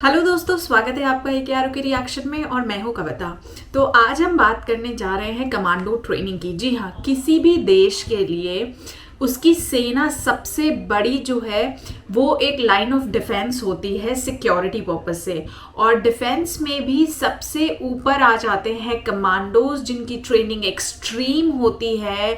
Hello दोस्तों, स्वागत है आपका एक यारों के रिएक्शन में। और मैं हूं कविता। तो आज हम बात करने जा रहे हैं कमांडो ट्रेनिंग की। जी हाँ, किसी भी देश के लिए उसकी सेना सबसे बड़ी जो है वो एक लाइन ऑफ डिफेंस होती है सिक्योरिटी पर्पस से। और डिफेंस में भी सबसे ऊपर आ जाते हैं कमांडोज, जिनकी ट्रेनिंग एक्सट्रीम होती है।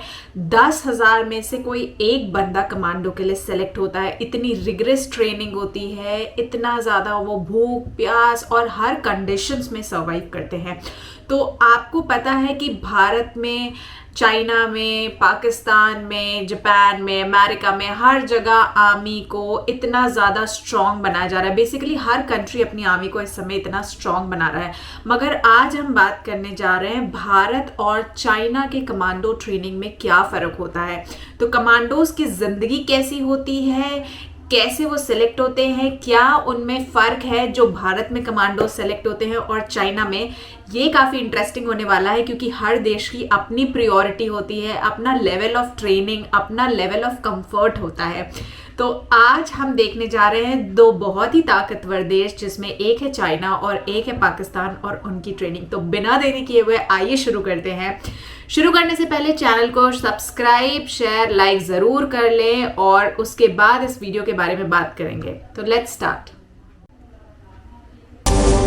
10,000 में से कोई एक बंदा कमांडो के लिए सेलेक्ट होता है। इतनी रिगरस ट्रेनिंग होती है, इतना ज़्यादा वो भूख प्यास और हर कंडीशंस में सर्वाइव करते हैं। तो आपको पता है कि भारत में, चाइना में, पाकिस्तान में, जापान में, अमेरिका में, हर जगह आर्मी को इतना ज़्यादा स्ट्रॉन्ग बनाया जा रहा है। बेसिकली हर कंट्री अपनी आर्मी को इस समय इतना स्ट्रॉन्ग बना रहा है। मगर आज हम बात करने जा रहे हैं भारत और चाइना के कमांडो ट्रेनिंग में क्या फ़र्क होता है। तो कमांडोज की ज़िंदगी कैसी होती है, कैसे वो सिलेक्ट होते हैं, क्या उनमें फ़र्क है जो भारत में कमांडो सेलेक्ट होते हैं और चाइना में। ये काफ़ी इंटरेस्टिंग होने वाला है क्योंकि हर देश की अपनी प्रायोरिटी होती है, अपना लेवल ऑफ ट्रेनिंग, अपना लेवल ऑफ कंफर्ट होता है। तो आज हम देखने जा रहे हैं दो बहुत ही ताकतवर देश, जिसमें एक है चाइना और एक है पाकिस्तान, और उनकी ट्रेनिंग। तो बिना देरी किए हुए आइए शुरू करते हैं। शुरू करने से पहले चैनल को सब्सक्राइब, शेयर, लाइक ज़रूर कर लें और उसके बाद इस वीडियो के बारे में बात करेंगे। तो लेट्स स्टार्ट।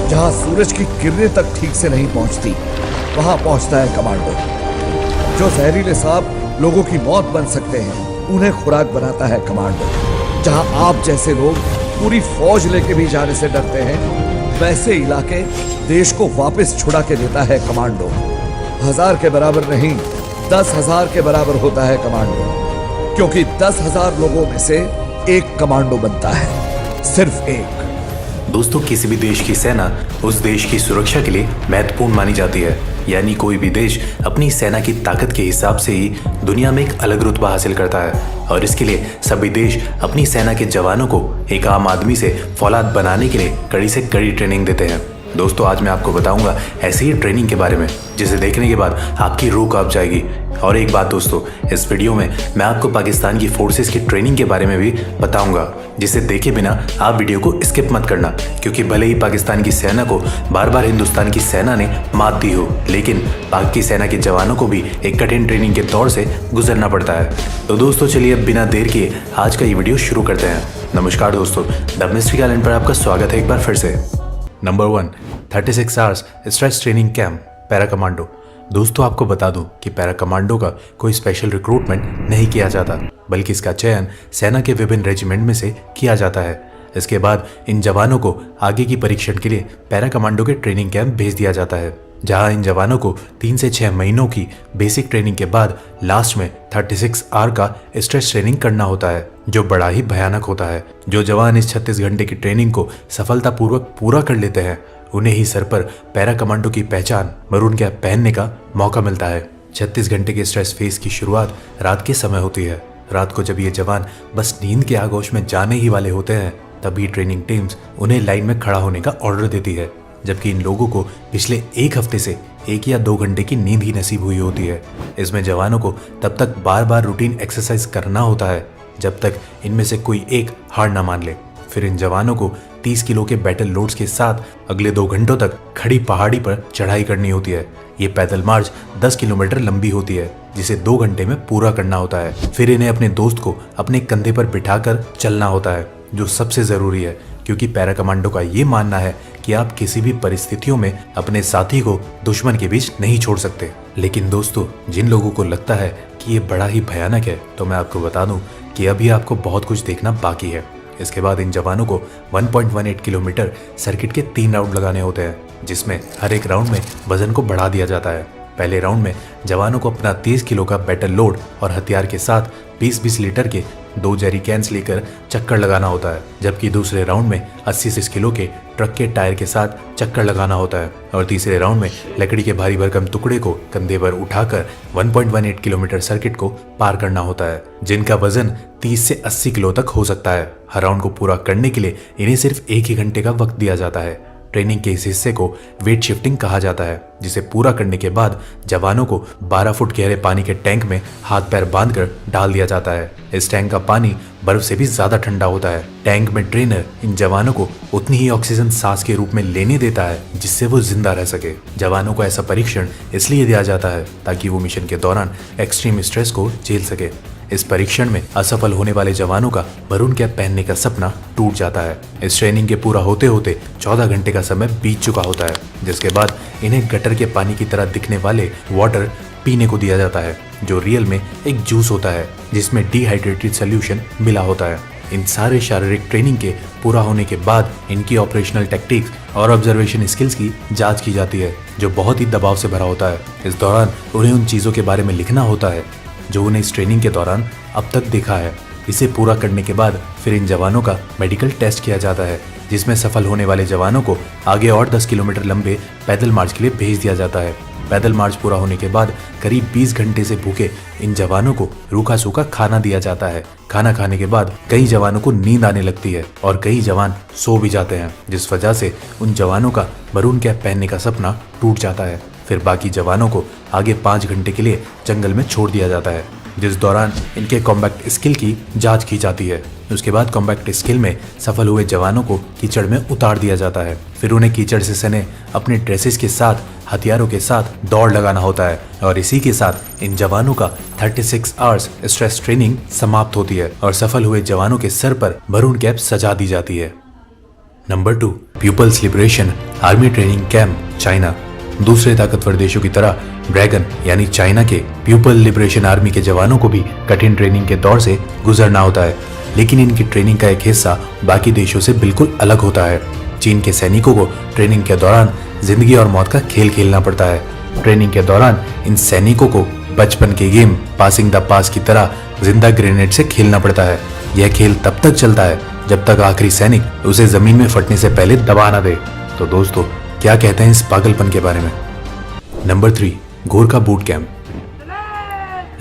जहां सूरज की किरणें तक ठीक से नहीं पहुंचती, वहां पहुंचता है कमांडो। जो जहरीले सांप लोगों की मौत बन सकते हैं, उन्हें खुराक बनाता है कमांडो। जहां आप जैसे लोग पूरी फौज लेके भी जाने से डरते हैं, वैसे इलाके देश को वापस छुड़ा के देता है कमांडो। 1000 के बराबर नहीं, 10,000 के बराबर होता है कमांडो, क्योंकि 10,000 लोगों में से एक कमांडो बनता है, सिर्फ एक। दोस्तों, किसी भी देश की सेना उस देश की सुरक्षा के लिए महत्वपूर्ण मानी जाती है। यानी कोई भी देश अपनी सेना की ताकत के हिसाब से ही दुनिया में एक अलग रुतबा हासिल करता है। और इसके लिए सभी देश अपनी सेना के जवानों को एक आम आदमी से फौलाद बनाने के लिए कड़ी से कड़ी ट्रेनिंग देते हैं। दोस्तों, आज मैं आपको बताऊंगा ऐसी ही ट्रेनिंग के बारे में, जिसे देखने के बाद आपकी रूह कांप जाएगी। और एक बात दोस्तों, इस वीडियो में मैं आपको पाकिस्तान की फोर्सेस की ट्रेनिंग के बारे में भी बताऊंगा, जिसे देखे बिना आप वीडियो को स्किप मत करना। क्योंकि भले ही पाकिस्तान की सेना को बार बार हिंदुस्तान की सेना ने मात दी हो, लेकिन पाक की सेना के जवानों को भी एक कठिन ट्रेनिंग के दौर से गुजरना पड़ता है। तो दोस्तों चलिए अब बिना देर किए आज का ये वीडियो शुरू करते हैं। नमस्कार दोस्तों, द मिस्ट्री आइलैंड पर आपका स्वागत है एक बार फिर से। Number 1, 36 hours stretch training camp, para commando. दोस्तों, आपको बता दूं कि पैरा कमांडो का कोई स्पेशल रिक्रूटमेंट नहीं किया जाता, बल्कि इसका चयन सेना के विभिन्न रेजिमेंट में से किया जाता है। इसके बाद इन जवानों को आगे की परीक्षण के लिए पैरा कमांडो के ट्रेनिंग कैंप भेज दिया जाता है, जहां इन जवानों को 3 से 6 महीनों की बेसिक ट्रेनिंग के बाद लास्ट में 36 आवर का स्ट्रेच ट्रेनिंग करना होता है, जो बड़ा ही भयानक होता है। जो जवान इस 36 घंटे की ट्रेनिंग को सफलतापूर्वक पूरा कर लेते हैं, उन्हें ही सर पर पैरा कमांडो की पहचान मरून कैप पहनने का मौका मिलता है। 36 घंटे के स्ट्रेस फेज की शुरुआत रात के समय होती है। रात को जब ये जवान बस नींद के आगोश में जाने ही वाले होते हैं, तभी ट्रेनिंग टीम्स उन्हें लाइन में खड़ा होने का ऑर्डर देती है, जबकि इन लोगों को पिछले एक हफ्ते से 1 या 2 घंटे की नींद ही नसीब हुई होती है। इसमें जवानों को तब तक बार बार रूटीन एक्सरसाइज करना होता है जब तक इनमें से कोई एक हार ना मान ले। फिर इन जवानों को 30 किलो के बैटल लोड्स के साथ अगले 2 घंटों तक खड़ी पहाड़ी पर चढ़ाई करनी होती है। ये पैदल मार्च 10 किलोमीटर लंबी होती है, जिसे 2 घंटे में पूरा करना होता है। फिर इन्हें अपने दोस्त को अपने कंधे पर बिठाकर चलना होता है, जो सबसे ज़रूरी है, क्योंकि पैरा कमांडो का ये मानना है कि आप किसी भी परिस्थितियों में अपने साथी को दुश्मन के बीच नहीं छोड़ सकते। लेकिन दोस्तों, जिन लोगों को लगता है कि ये बड़ा ही भयानक है, तो मैं आपको बता दूं कि अभी आपको बहुत कुछ देखना बाकी है। इसके बाद इन जवानों को 1.18 किलोमीटर सर्किट के 3 राउंड लगाने होते हैं, जिसमें हर एक राउंड में वजन को बढ़ा दिया जाता है। पहले राउंड में जवानों को अपना 30 किलो का बैटल लोड और हथियार के साथ 20-20 लीटर के 2 जेरी कैंस लेकर चक्कर लगाना होता है, जबकि दूसरे राउंड में 80 किलो के ट्रक के टायर के साथ चक्कर लगाना होता है, और तीसरे राउंड में लकड़ी के भारी भरकम टुकड़े को कंधे पर उठाकर 1.18 किलोमीटर सर्किट को पार करना होता है, जिनका वजन 30 से 80 किलो तक हो सकता है। हर राउंड को पूरा करने के लिए इन्हें सिर्फ 1 ही घंटे का वक्त दिया जाता है। ट्रेनिंग के इस हिस्से को वेट शिफ्टिंग कहा जाता है, जिसे पूरा करने के बाद जवानों को 12 फुट गहरे पानी के टैंक में हाथ पैर बांधकर डाल दिया जाता है। इस टैंक का पानी बर्फ से भी ज्यादा ठंडा होता है। टैंक में ट्रेनर इन जवानों को उतनी ही ऑक्सीजन सांस के रूप में लेने देता है जिससे वो जिंदा रह सके। जवानों को ऐसा परीक्षण इसलिए दिया जाता है ताकि वो मिशन के दौरान एक्सट्रीम स्ट्रेस को झेल सके। इस परीक्षण में असफल होने वाले जवानों का मरून कैप पहनने का सपना टूट जाता है। इस ट्रेनिंग के पूरा होते होते 14 घंटे का समय बीत चुका होता है, जिसके बाद इन्हें गटर के पानी की तरह दिखने वाले वाटर पीने को दिया जाता है, जो रियल में एक जूस होता है जिसमें डिहाइड्रेटेड सोल्यूशन मिला होता है। इन सारे शारीरिक ट्रेनिंग के पूरा होने के बाद इनकी ऑपरेशनल टेक्टिक्स और ऑब्जर्वेशन स्किल्स की जांच की जाती है, जो बहुत ही दबाव से भरा होता है। इस दौरान उन्हें उन चीज़ों के बारे में लिखना होता है जो उन्हें इस ट्रेनिंग के दौरान अब तक देखा है। इसे पूरा करने के बाद फिर इन जवानों का मेडिकल टेस्ट किया जाता है, जिसमें सफल होने वाले जवानों को आगे और 10 किलोमीटर लंबे पैदल मार्च के लिए भेज दिया जाता है। पैदल मार्च पूरा होने के बाद करीब 20 घंटे से भूखे इन जवानों को रूखा सूखा खाना दिया जाता है। खाना खाने के बाद कई जवानों को नींद आने लगती है और कई जवान सो भी जाते हैं, जिस वजह से उन जवानों का मरून कैप पहनने का सपना टूट जाता है। फिर बाकी जवानों को आगे 5 घंटे के लिए जंगल में छोड़ दिया जाता है, जिस दौरान इनके कॉम्बैक्ट स्किल की जांच की जाती है। उसके बाद कॉम्बैक्ट स्किल में सफल हुए जवानों को कीचड़ में उतार दिया जाता है। फिर उन्हें कीचड़ से सने अपने ड्रेसेस के साथ हथियारों के साथ दौड़ लगाना होता है और इसी के साथ इन जवानों का 36 आवर्स स्ट्रेस ट्रेनिंग समाप्त होती है और सफल हुए जवानों के सर पर मरून कैप सजा दी जाती है। Number 2, People's Liberation Army training camp, China. दूसरे ताकतवर देशों की तरह ड्रैगन यानी चाइना के पीपल लिबरेशन आर्मी के जवानों को भी कठिन ट्रेनिंग के दौर से गुजरना होता है, लेकिन इनकी ट्रेनिंग का एक हिस्सा बाकी देशों से बिल्कुल अलग होता है। चीन के सैनिकों को ट्रेनिंग के दौरान जिंदगी और मौत का खेल खेलना पड़ता है। ट्रेनिंग के दौरान इन सैनिकों को बचपन के गेम पासिंग द पास की तरह जिंदा ग्रेनेड से खेलना पड़ता है। यह खेल तब तक चलता है जब तक आखिरी सैनिक उसे जमीन में फटने से पहले दबा ना दे। तो दोस्तों, क्या कहते हैं इस पागलपन के बारे में? Number 3, Gorkha boot camp.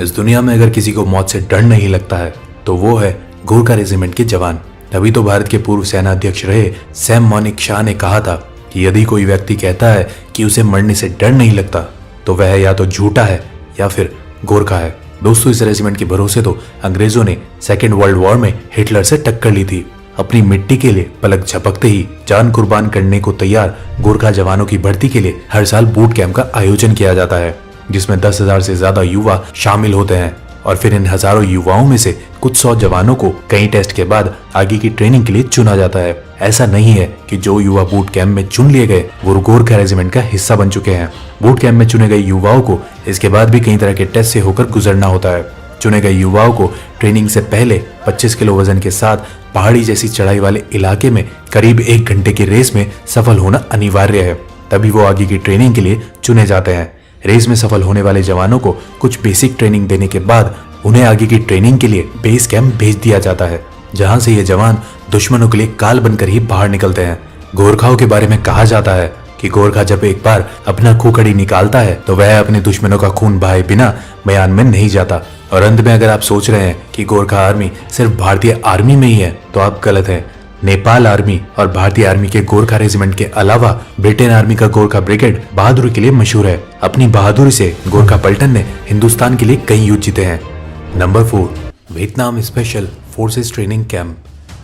इस दुनिया में अगर किसी को मौत से डर नहीं लगता है तो वो है गोरखा रेजिमेंट के जवान। तभी तो भारत के पूर्व सेना अध्यक्ष रहे सैम मॉनिक शाह ने कहा था कि यदि कोई व्यक्ति कहता है कि उसे मरने से डर नहीं लगता तो वह या तो झूठा है या फिर गोरखा है। दोस्तों, इस रेजिमेंट के भरोसे तो अंग्रेजों ने सेकेंड वर्ल्ड वॉर में हिटलर से टक्कर ली थी। अपनी मिट्टी के लिए पलक झपकते ही जान कुर्बान करने को तैयार गोरखा जवानों की भर्ती के लिए हर साल बूट कैंप का आयोजन किया जाता है, जिसमें 10,000 से ज्यादा युवा शामिल होते हैं और फिर इन हजारों युवाओं में से कुछ 100 जवानों को कई टेस्ट के बाद आगे की ट्रेनिंग के लिए चुना जाता है। ऐसा नहीं है कि जो युवा बूट कैंप में चुन लिए गए वो गोरखा रेजिमेंट का हिस्सा बन चुके हैं। बूट कैंप में चुने गए युवाओं को इसके बाद भी कई तरह के टेस्ट से होकर गुजरना होता है। चुने गए युवाओं को ट्रेनिंग से पहले 25 किलो वजन के साथ पहाड़ी जैसी चढ़ाई वाले इलाके में करीब 1 घंटे की रेस में सफल होना अनिवार्य है, तभी वो आगे की ट्रेनिंग के लिए चुने जाते हैं। रेस में सफल होने वाले जवानों को कुछ बेसिक ट्रेनिंग देने के बाद उन्हें आगे की ट्रेनिंग के लिए बेस कैंप भेज दिया जाता है, जहां से ये जवान दुश्मनों के लिए काल बनकर ही बाहर निकलते हैं। गोरखाओं के बारे में कहा जाता है कि गोरखा जब एक बार अपना खूखड़ी निकालता है तो वह अपने दुश्मनों का खून बहाए बिना मैदान में नहीं जाता। और अंत में अगर आप सोच रहे हैं कि गोरखा आर्मी सिर्फ भारतीय आर्मी में ही है तो आप गलत हैं। नेपाल आर्मी और भारतीय आर्मी के गोरखा रेजिमेंट के अलावा ब्रिटेन आर्मी का गोरखा ब्रिगेड बहादुरी के लिए मशहूर है। अपनी बहादुरी से गोरखा पलटन ने हिंदुस्तान के लिए कई युद्ध जीते हैं। Number 4, Vietnam special forces training camp.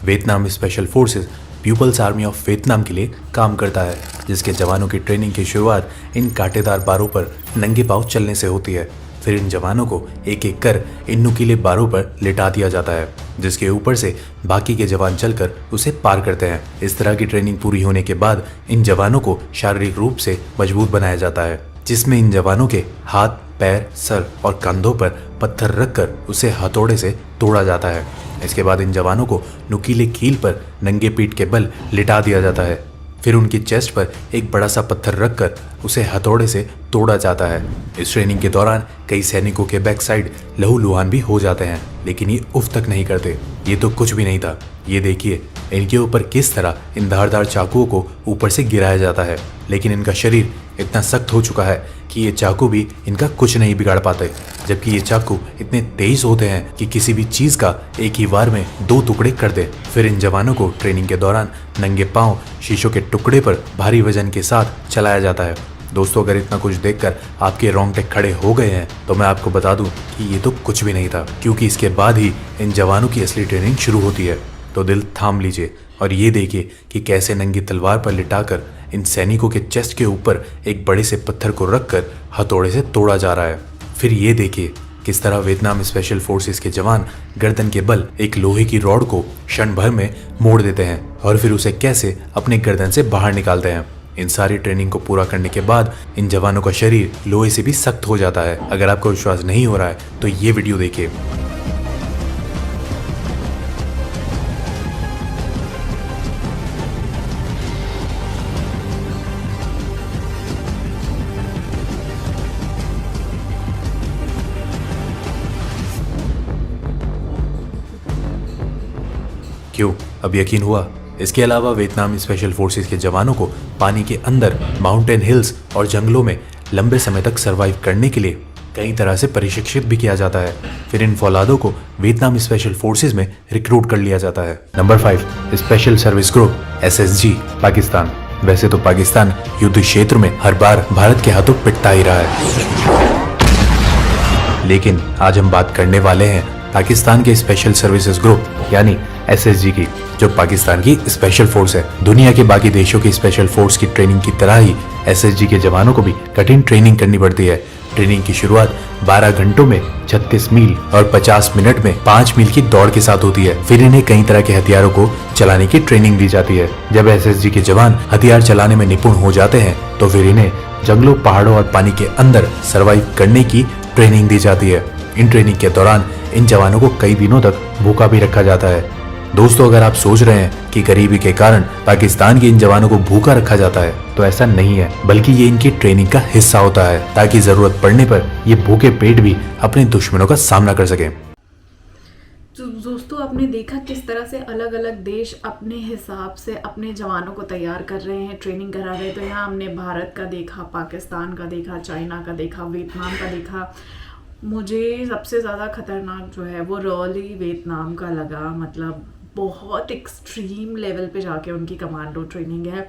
Vietnam special forces People's Army of Vietnam के लिए काम करता है, जिसके जवानों की ट्रेनिंग की शुरुआत इन कांटेदार बारों पर नंगे पांव चलने से होती है। फिर इन जवानों को एक एक कर इन नुकीले बारों पर लिटा दिया जाता है, जिसके ऊपर से बाकी के जवान चलकर उसे पार करते हैं। इस तरह की ट्रेनिंग पूरी होने के बाद इन जवानों को शारीरिक रूप से मजबूत बनाया जाता है, जिसमें इन जवानों के हाथ, पैर, सर और कंधों पर पत्थर रखकर उसे हथौड़े से तोड़ा जाता है। इसके बाद इन जवानों को नुकीले कील पर नंगे पीठ के बल लिटा दिया जाता है। फिर उनकी चेस्ट पर एक बड़ा सा पत्थर रखकर उसे हथौड़े से तोड़ा जाता है। इस ट्रेनिंग के दौरान कई सैनिकों के बैक साइड लहूलुहान भी हो जाते हैं, लेकिन ये उफ तक नहीं करते। ये तो कुछ भी नहीं था, ये देखिए इनके ऊपर किस तरह इन धारदार चाकुओं को ऊपर से गिराया जाता है, लेकिन इनका शरीर इतना सख्त हो चुका है कि ये चाकू भी इनका कुछ नहीं बिगाड़ पाते। जबकि ये चाकू इतने तेज होते हैं कि किसी भी चीज का एक ही वार में 2 टुकड़े कर दे। फिर इन जवानों को ट्रेनिंग के दौरान नंगे पांव शीशों के टुकड़े पर भारी वजन के साथ चलाया जाता है। दोस्तों, अगर इतना कुछ देखकर आपके रोंगटे खड़े हो गए हैं तो मैं आपको बता दूं कि ये तो कुछ भी नहीं था, क्योंकि इसके बाद ही इन जवानों की असली ट्रेनिंग शुरू होती है। तो दिल थाम लीजिए और ये देखिए कि कैसे नंगी तलवार पर लिटाकर इन सैनिकों के चेस्ट के ऊपर एक बड़े से पत्थर को रखकर हथौड़े से तोड़ा जा रहा है। फिर ये देखिए किस तरह वियतनाम स्पेशल फोर्सेस के जवान गर्दन के बल एक लोहे की रॉड को क्षण भर में मोड़ देते हैं और फिर उसे कैसे अपने गर्दन से बाहर निकालते हैं। इन सारी ट्रेनिंग को पूरा करने के बाद इन जवानों का शरीर लोहे से भी सख्त हो जाता है। अगर आपको विश्वास नहीं हो रहा है तो ये वीडियो देखिए। क्यों, अब यकीन हुआ? इसके अलावा वियतनाम स्पेशल फोर्सेस के जवानों को पानी के अंदर माउंटेन हिल्स और जंगलों में लंबे समय तक सरवाइव करने के लिए कई तरह से प्रशिक्षित भी किया जाता है। फिर इन फौलादों को वियतनाम स्पेशल फोर्सेस में रिक्रूट कर लिया जाता है। Number 5, special service group SSG, Pakistan. वैसे तो पाकिस्तान युद्ध क्षेत्र में हर बार भारत के हाथों पिटता ही रहा है, लेकिन आज हम बात करने वाले हैं पाकिस्तान के स्पेशल सर्विसेज ग्रुप यानी SSG की, जो पाकिस्तान की स्पेशल फोर्स है। दुनिया के बाकी देशों की स्पेशल फोर्स की ट्रेनिंग की तरह ही SSG के जवानों को भी कठिन ट्रेनिंग करनी पड़ती है। ट्रेनिंग की शुरुआत 12 घंटों में 36 मील और 50 मिनट में 5 मील की दौड़ के साथ होती है। फिर इन्हें कई तरह के हथियारों को चलाने की ट्रेनिंग दी जाती है। जब SSG के जवान हथियार चलाने में निपुण हो जाते हैं तो फिर इन्हें जंगलों, पहाड़ों और पानी के अंदर सर्वाइव करने की ट्रेनिंग दी जाती है। इन ट्रेनिंग के दौरान इन जवानों को कई दिनों तक भूखा भी रखा जाता है। दोस्तों, अगर आप सोच रहे हैं कि गरीबी के कारण पाकिस्तान के इन जवानों को भूखा रखा जाता है, तो ऐसा नहीं है, बल्कि ये इनकी ट्रेनिंग का हिस्सा होता है ताकि जरूरत पड़ने पर ये भूखे पेट भी अपने दुश्मनों का सामना कर सके। तो दोस्तों, आपने देखा किस तरह से अलग अलग देश अपने हिसाब से अपने जवानों को तैयार कर रहे हैं, ट्रेनिंग करा रहे हैं। तो यहाँ हमने भारत का देखा, पाकिस्तान का देखा, चाइना का देखा, वियतनाम का देखा। मुझे सबसे ज़्यादा खतरनाक जो है वो रॉली वियतनाम का लगा। मतलब बहुत एक्सट्रीम लेवल पे जाके उनकी कमांडो ट्रेनिंग है।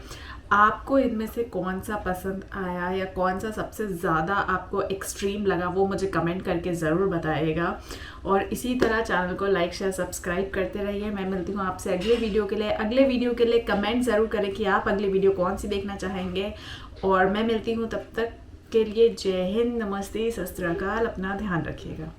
आपको इनमें से कौन सा पसंद आया या कौन सा सबसे ज़्यादा आपको एक्सट्रीम लगा, वो मुझे कमेंट करके ज़रूर बताइएगा। और इसी तरह चैनल को लाइक, शेयर, सब्सक्राइब करते रहिए। मैं मिलती हूँ आपसे अगले वीडियो के लिए। अगले वीडियो के लिए कमेंट ज़रूर करें कि आप अगली वीडियो कौन सी देखना चाहेंगे। और मैं मिलती हूँ तब तक के लिए। जय हिंद, नमस्ते, सत श्री अकाल। अपना ध्यान रखिएगा।